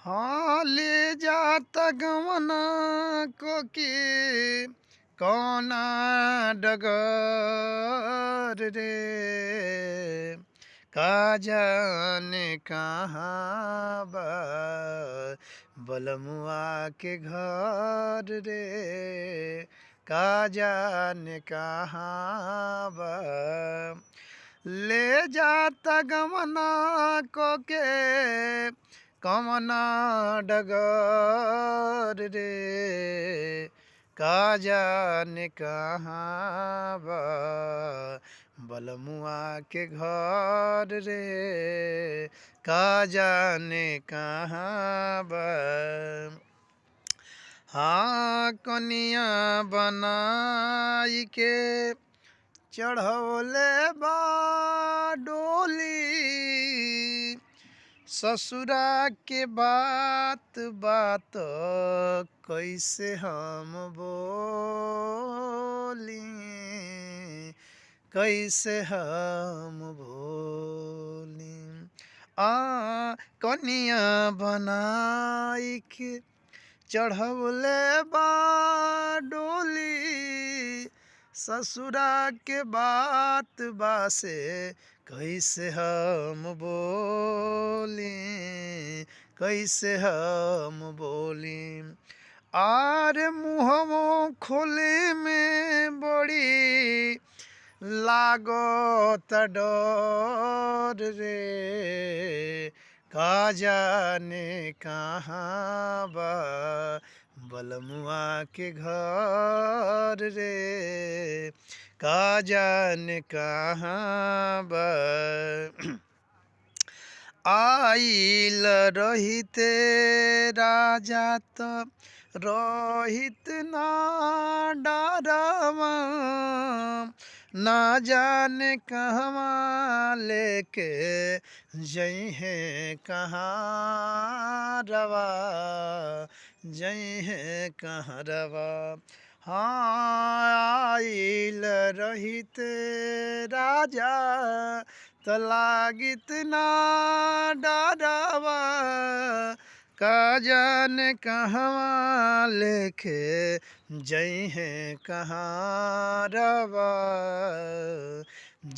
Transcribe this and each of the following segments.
हाँ ले जाता गवना को के कौना डगर रे का जाने कहाँ बा बलमुआ के घर रे का जाने कहाँ बा ले जाता गमना को के कमना डगर रे का जाने कहाँ बा बलमुआ के घर रे का जाने कहाँ बा। हाँ कनिया बनाई के चढ़ौले बा डोली ससुरा के बात बात कैसे हम बोली कैसे हम बोली कनिया बनाई के चढ़ौले बा डोली ससुरा के बात बासे कैसे हम बोली कैसे हम बोली आर मुहमो खोले में बड़ी लागत डर रे का जाने कहाँ बा बलमुआ के घर रे का जाने कहाँ बा। आइल रहिते राजा त रहित ना डरवा ना जाने कहवा लेके जई है कहाँ रवा जई है कहाँ रवा। हाँ आइल रहिते राजा त लागित ना डरवा का जाने कहवा लेके जई है कहाँ रवा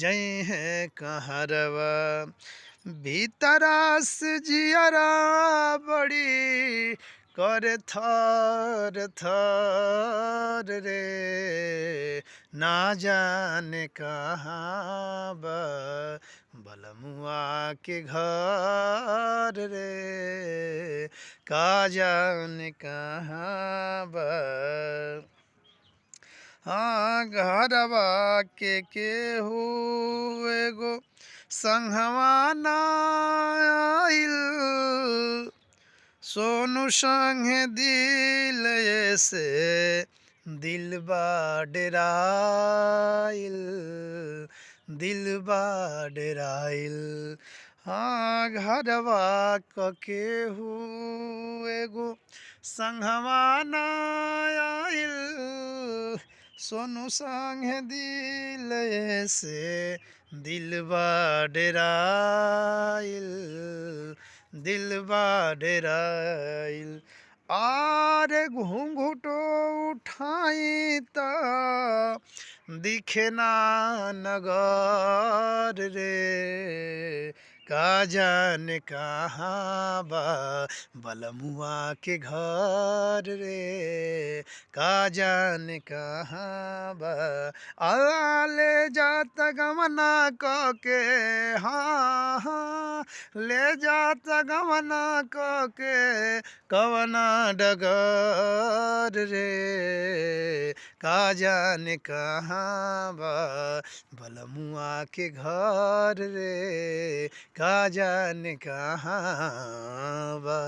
जई है कहाँ रवा। भीतरा से जियरा बड़ी कर थर थर रे ना जाने कहाँ बा बलमुआ के घर रे का जाने कहाँ बा। हाँ घरवा के केहू एगो संगवा ना आइल सोनू संगे दिल से दिल बा डेराइल दिल बा डेराइल। हाँ घरवा क केहू एगो संगवा ना आइल सोनू संगे दिल से दिल बा डेराइल दिल बा डेराइल। आरे घूंघटो उठाई त दिखे ना नगर रे का जाने कहाँ बा बलमुआ के घर रे का जाने कहाँ बा। ले जाता गमना क के हाँ हाँ ले जाता गमना क के कवना डगर रे का जाने कहाँ बा बलमुआ के घर रे का जाने कहाँ बा।